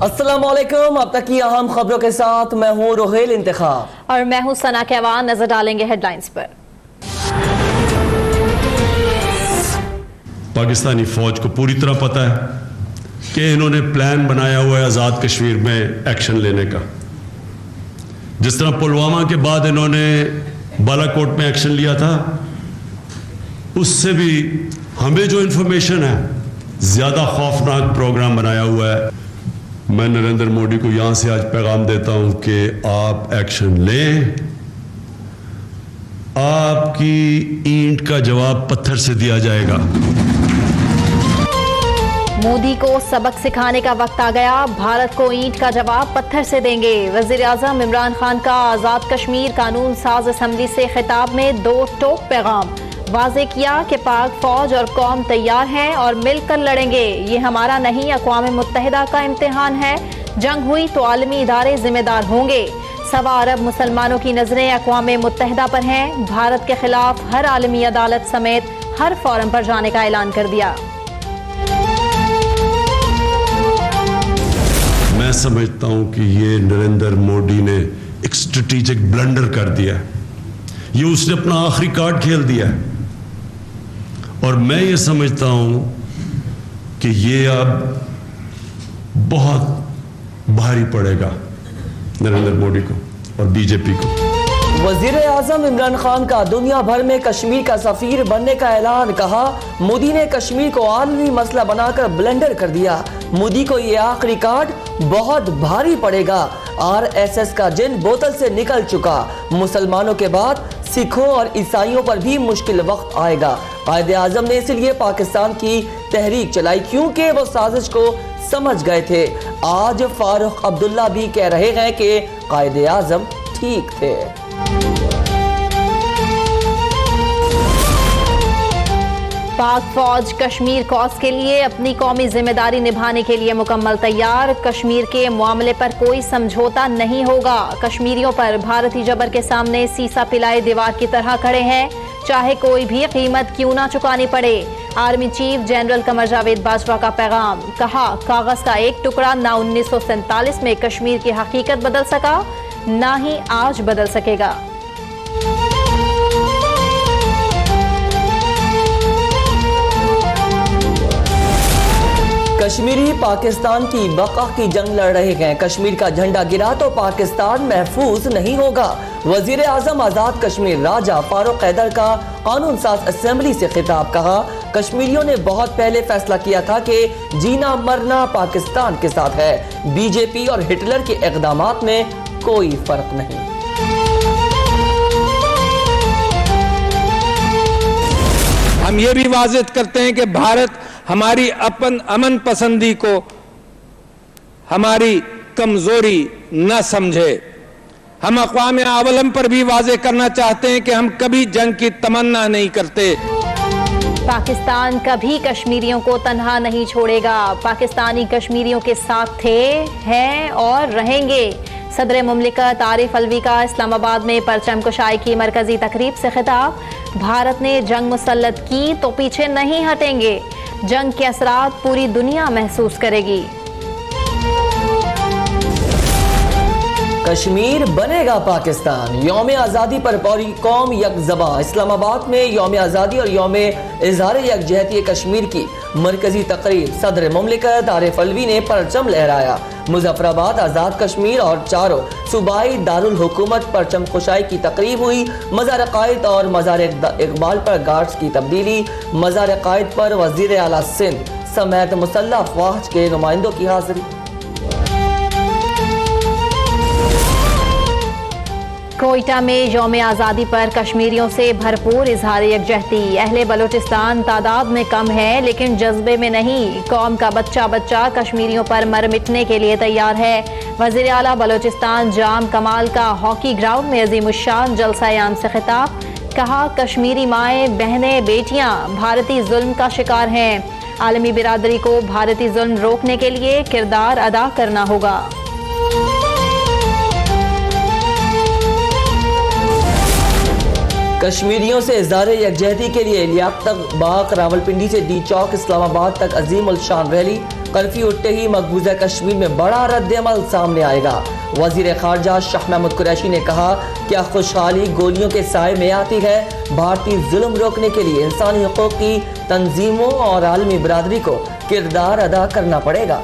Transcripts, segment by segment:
अस्सलामुअलैकुम। अब तक की अहम खबरों के साथ मैं हूं रोहेल इंतखाब और मैं हूं सना कहवान। नजर डालेंगे हेडलाइंस पर। पाकिस्तानी फौज को पूरी तरह पता है कि इन्होंने प्लान बनाया हुआ है आज़ाद कश्मीर में एक्शन लेने का। जिस तरह पुलवामा के बाद इन्होंने बालाकोट में एक्शन लिया था, उससे भी हमें जो इंफॉर्मेशन है ज़्यादा खौफनाक प्रोग्राम बनाया हुआ है। मैं नरेंद्र मोदी को यहां से आज पैगाम देता हूं कि आप एक्शन लें। आपकी ईंट का जवाब पत्थर से दिया जाएगा। मोदी को सबक सिखाने का वक्त आ गया। भारत को ईंट का जवाब पत्थर से देंगे। वजीर आजम इमरान खान का आजाद कश्मीर कानून साज असम्बली से खिताब में दो टोक पैगाम। वाजे किया कि पाक फौज और कौम तैयार हैं और मिलकर लड़ेंगे। ये हमारा नहीं, अक़वाम मुत्तहिदा का इम्तिहान है। जंग हुई तो आलमी इदारे जिम्मेदार होंगे। 1.25 अरब मुसलमानों की नजरें अक़वाम मुत्तहिदा पर हैं। भारत के खिलाफ हर आलमी अदालत समेत हर फोरम पर जाने का ऐलान कर दिया। मैं समझता हूं कि ये नरेंद्र मोदी ने एक स्ट्रेटेजिक ब्लंडर कर दिया है। ये उसने अपना आखिरी कार्ड खेल दिया है और मैं ये समझता हूं कि ये अब बहुत भारी पड़ेगा नरेंद्र मोदी को और बीजेपी को। वजीर आजम इमरान खान का दुनिया भर में कश्मीर का सफीर बनने का ऐलान। कहा, मोदी ने कश्मीर को आलमी मसला बनाकर ब्लेंडर कर दिया। मोदी को ये आखिरी कार्ड बहुत भारी पड़ेगा। RSS का जिन बोतल से निकल चुका। मुसलमानों के बाद सिखों और ईसाइयों पर भी मुश्किल वक्त आएगा। कायदे आजम ने इसलिए पाकिस्तान की तहरीक चलाई क्योंकि वो साजिश को समझ गए थे। आज फारूक अब्दुल्ला भी कह रहे हैं कि कायदे आजम ठीक थे। पाक फौज कश्मीर कॉज के लिए अपनी कौमी जिम्मेदारी निभाने के लिए मुकम्मल तैयार। कश्मीर के मामले पर कोई समझौता नहीं होगा। कश्मीरियों पर भारतीय जबर के सामने सीसा पिलाए दीवार की तरह खड़े हैं, चाहे कोई भी कीमत क्यों ना चुकानी पड़े। Army chief general Qamar Javed Bajwa का पैगाम। कहा, कागज का एक टुकड़ा ना 1947 में कश्मीर की हकीकत बदल सका, ना ही आज बदल सकेगा। कश्मीरी पाकिस्तान की बका की जंग लड़ रहे हैं। कश्मीर का झंडा गिरा तो पाकिस्तान महफूज नहीं होगा। वजीर आजम आजाद कश्मीर राजा फारूक हैदर का कानून साज असेंबली से खिताब। कहा, कश्मीरियों ने बहुत पहले फैसला किया था कि जीना मरना पाकिस्तान के साथ है। बीजेपी और हिटलर के इक़दामात में कोई फर्क नहीं। हम ये भी वाज़ेह करते हैं कि भारत हमारी अमन पसंदी को हमारी कमजोरी न समझे। हम अक़वाम आलम पर भी वाज़ेह करना चाहते हैं कि हम कभी जंग की तमन्ना नहीं करते। पाकिस्तान कभी कश्मीरियों को तन्हा नहीं छोड़ेगा। पाकिस्तानी कश्मीरियों के साथ थे, हैं और रहेंगे। सदर मुमलिकत आरिफ अलवी का इस्लामाबाद में परचम कुशाई की मरकजी तकरीब से खिताब। भारत ने जंग मुसल्लत की तो पीछे नहीं हटेंगे। जंग के असरात पूरी दुनिया महसूस करेगी। कश्मीर बनेगा पाकिस्तान। यौम आज़ादी पर पूरी कौम यकजबा। इस्लामाबाद में यौम आज़ादी और यौम इज़हार यकजहती कश्मीर की मरकजी तकरीब। सदर मुमलिकत आरिफ अलवी ने परचम लहराया। मुजफ्फराबाद आज़ाद कश्मीर और चारों सूबाई दारुल हुकूमत परचम कुशाई की तकरीब हुई। मज़ार क़ायद और मज़ार इकबाल पर गार्ड्स की तब्दीली। मज़ार क़ायद पर वज़ीर आला सिंध समेत मुसल्लह अफ़वाज के नुमाइंदों की हाज़िरी। कोयटा में यौम आज़ादी पर कश्मीरियों से भरपूर इजहार यकजहती। अहले बलूचिस्तान तादाद में कम है लेकिन जज्बे में नहीं। कौम का बच्चा बच्चा कश्मीरियों पर मर मिटने के लिए तैयार है। वज़ीर आला बलूचिस्तान जाम कमाल का हॉकी ग्राउंड में अज़ीमुश्शान जलसा-ए-आम से खिताब। कहा, कश्मीरी माएँ बहनें बेटियाँ भारतीय जुल्म का शिकार हैं। आलमी बिरादरी को भारतीय जुल्म रोकने के लिए किरदार अदा करना होगा। कश्मीरियों से इज़हार यकजहती के लिए लियाकत बाग रावलपिंडी से डी चौक इस्लामाबाद तक अजीम उल शान रैली। कर्फ्यू उठते ही मकबूजा कश्मीर में बड़ा रद्द-ए-अमल सामने आएगा। वज़ीर ख़ारजा शाह महमूद कुरैशी ने कहा, क्या खुशहाली गोलियों के साए में आती है? भारतीय जुल्म रोकने के लिए इंसानी हुकूक़ की तंजीमों और आलमी बरादरी को किरदार अदा करना पड़ेगा।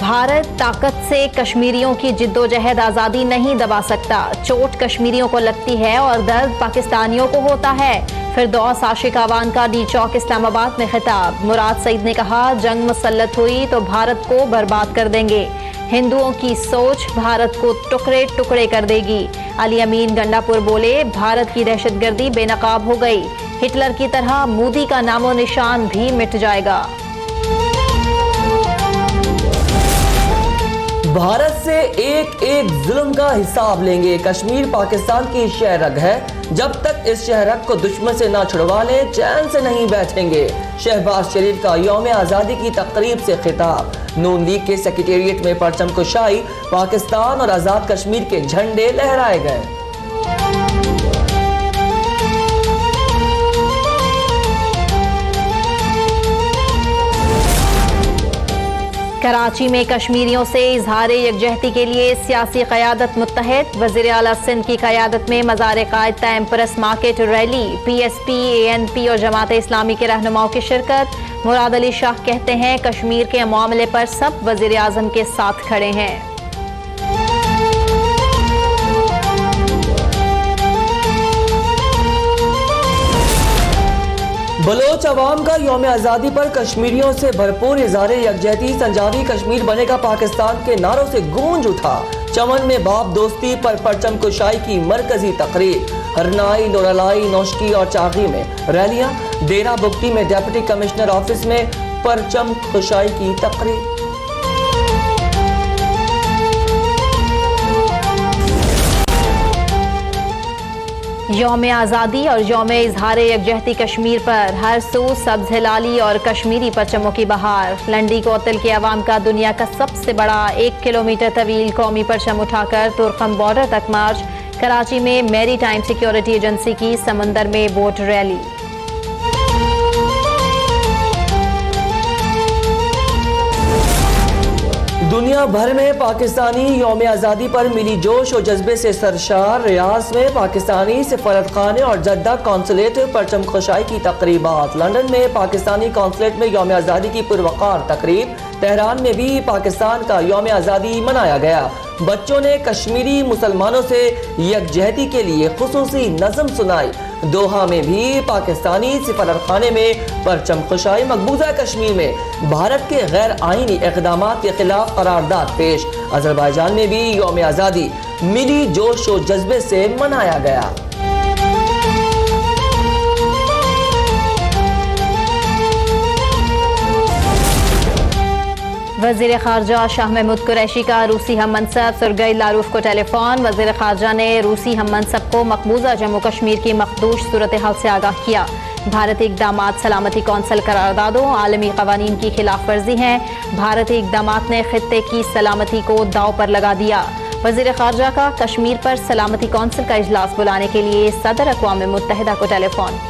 भारत ताकत से कश्मीरियों की जिद्दोजहद आज़ादी नहीं दबा सकता। चोट कश्मीरियों को लगती है और दर्द पाकिस्तानियों को होता है। फिरदौस आशिक आवान का डी चौक इस्लामाबाद में खिताब। मुराद सईद ने कहा, जंग मुसल्लत हुई तो भारत को बर्बाद कर देंगे। हिंदुओं की सोच भारत को टुकड़े टुकड़े कर देगी। अली अमीन गंडापुर बोले, भारत की दहशतगर्दी बेनकाब हो गई। हिटलर की तरह मोदी का नामो निशान भी मिट जाएगा। भारत से एक एक जुल्म का हिसाब लेंगे। कश्मीर पाकिस्तान की शहरग है, जब तक इस शहरग को दुश्मन से ना छुड़वा लें चैन से नहीं बैठेंगे। शहबाज शरीफ का यौम आज़ादी की तकरीब से खिताब। नून लीग के सेक्रेटेरिएट में परचम कुशाई, पाकिस्तान और आज़ाद कश्मीर के झंडे लहराए गए। कराची में कश्मीरियों से इजहार यकजहती के लिए सियासी क़यादत मुत्तहद। वज़ीर आला सिंध की क़यादत में Mazar Quaid Empress Market rally. PSP, ANP और जमात इस्लामी के रहनुमाओं की शिरकत। मुराद अली शाह कहते हैं, कश्मीर के मामले पर सब वज़ीर आज़म के साथ खड़े हैं। बलोच अवाम का यौम आज़ादी पर कश्मीरियों से भरपूर इज़हार यकजहती। संजावी कश्मीर बनेगा पाकिस्तान के नारों से गूंज उठा। चमन में बाप दोस्ती पर परचम कुशाई की मरकजी तकरीर। हरनाई, लोरालाई, नौशकी और चागी में रैलियां। डेरा बुगटी में डिप्टी कमिश्नर ऑफिस में परचम कुशाई की तकरीर। यौम आज़ादी और यौम इजहार यकजहती कश्मीर पर हर सू सब्ज हिलाली और कश्मीरी परचमों की बहार। लंडी कोतल के अवाम का दुनिया का सबसे बड़ा 1 किलोमीटर तवील कौमी परचम उठाकर तुर्कम बॉर्डर तक मार्च। कराची में मैरी टाइम सिक्योरिटी एजेंसी की समंदर में बोट रैली। दुनिया भर में पाकिस्तानी यौम आज़ादी पर मिली जोश और जज्बे से सरशार। रियाज में पाकिस्तानी सफारतखाने और जद्दा कौंसलेट परचम खुशाई की तकरीबात। लंदन में पाकिस्तानी कौंसलेट में यौम आज़ादी की पुरवकार तकरीब। तेहरान में भी पाकिस्तान का यौम आज़ादी मनाया गया। बच्चों ने कश्मीरी मुसलमानों से यकजहती के लिए खुसूसी नज़म सुनाई। दोहा में भी पाकिस्तानी सफारतखाने में परचम खुशाई। मकबूजा कश्मीर में भारत के गैर आईनी इक़दामात के खिलाफ करारदाद पेश। अज़रबैजान में भी यौम आज़ादी मिली जोश और जज्बे से मनाया गया। वज़ीर ख़ारजा शाह महमूद कुरैशी का रूसी हम मनसब सुरगई लारूफ को टेलीफोन। वज़ीर ख़ारजा ने रूसी हम मनसब को मकबूजा जम्मू कश्मीर की मखदूश सूरत हाल से आगाह किया। भारतीय इक़दामात सलामती कौंसिल करारदादों आलमी क़वानीन की खिलाफ वर्जी हैं। भारतीय इक़दामात ने खित्ते की सलामती को दाव पर लगा दिया। वज़ीर ख़ारजा का कश्मीर पर सलामती कौंसिल का इजलास बुलाने के लिए सदर अक़वाम मुत्तहिदा को टेलीफोन।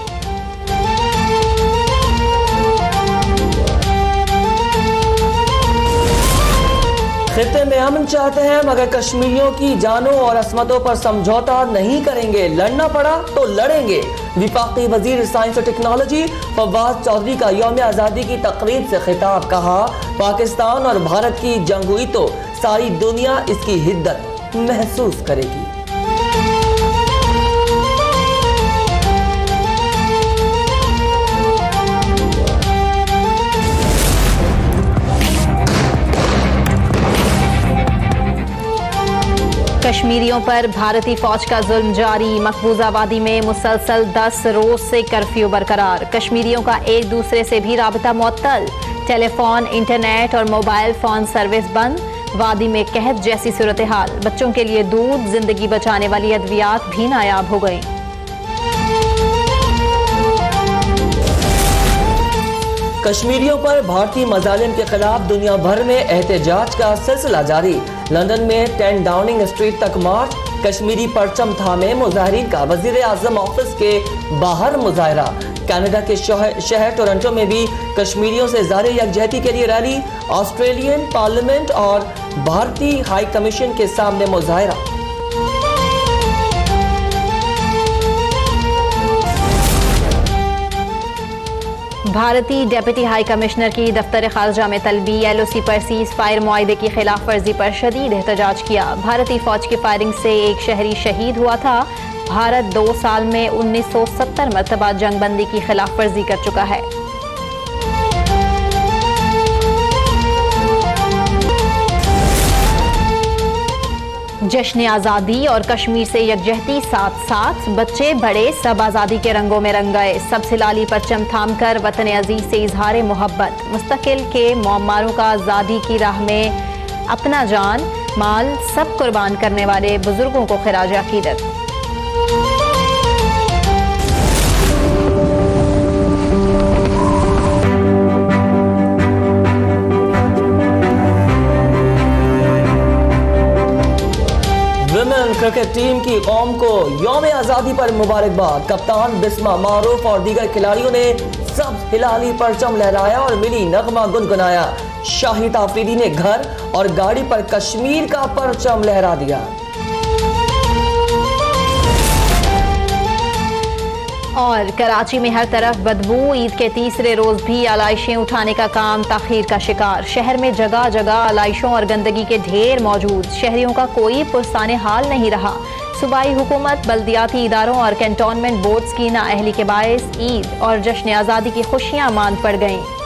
खित्ते में अमन चाहते हैं मगर कश्मीरियों की जानों और असमतों पर समझौता नहीं करेंगे। लड़ना पड़ा तो लड़ेंगे। विफाकी वजीर साइंस और टेक्नोलॉजी फवाद चौधरी का यौम आज़ादी की तकरीब से खिताब। कहा, पाकिस्तान और भारत की जंग हुई तो सारी दुनिया इसकी हिद्दत महसूस करेगी। कश्मीरियों पर भारतीय फौज का जुल्म जारी। मकबूजा वादी में मुसलसल 10 रोज से कर्फ्यू बरकरार। कश्मीरियों का एक दूसरे से भी राबता मुअत्तल। टेलीफोन, इंटरनेट और मोबाइल फोन सर्विस बंद। वादी में कहत जैसी सूरत हाल। बच्चों के लिए दूध, जिंदगी बचाने वाली अद्वियात भी नायाब हो गई। कश्मीरियों पर भारतीय मजालिम के खिलाफ दुनिया भर में एहतजाज का सिलसिला जारी। लंदन में 10 डाउनिंग स्ट्रीट तक मार्च, कश्मीरी परचम थामे मुजाहिरीन का। वजीर आजम ऑफिस के बाहर मुजाहरा। कनाडा के शहर टोरंटो में भी कश्मीरियों से ज़ाहिर यकजहती के लिए रैली। ऑस्ट्रेलियन पार्लियामेंट और भारतीय हाई कमीशन के सामने मुजाहरा। भारतीय डेप्यूटी हाई कमिश्नर की दफ्तर खारजा में तलबी। LOC पर सीज फायर मुआहदे की खिलाफ वर्जी पर शदीद एहतजाज किया। भारतीय फौज की फायरिंग से एक शहरी शहीद हुआ था। भारत 2 साल में 1970 मरतबा जंगबंदी की खिलाफ वर्जी कर चुका है। जश्न आज़ादी और कश्मीर से यकजहती साथ साथ बच्चे बड़े सब आज़ादी के रंगों में रंग गए। सबसे लाली परचम थाम कर वतन अजीज से इजहार मोहब्बत। मुस्तकिल के मौमारों का आज़ादी की राह में अपना जान माल सब कुर्बान करने वाले बुजुर्गों को खिराज अकीदत। विमेन क्रिकेट टीम की कौम को यौम आज़ादी पर मुबारकबाद। कप्तान बिस्मा मारूफ और दीगर खिलाड़ियों ने सब हिलाली परचम लहराया और मिली नगमा गुनगुनाया। शाहिद आफरीदी ने घर और गाड़ी पर कश्मीर का परचम लहरा दिया। और कराची में हर तरफ बदबू। ईद के तीसरे रोज भी आलाइशें उठाने का काम ताखीर का शिकार। शहर में जगह जगह आलाइशों और गंदगी के ढेर मौजूद। शहरियों का कोई पुरसाने हाल नहीं रहा। सूबाई हुकूमत, बल्दियाती इदारों और कैंटोनमेंट बोर्ड्स की नाअहली के बायस ईद और जश्न आज़ादी की खुशियां मांद पड़ गईं।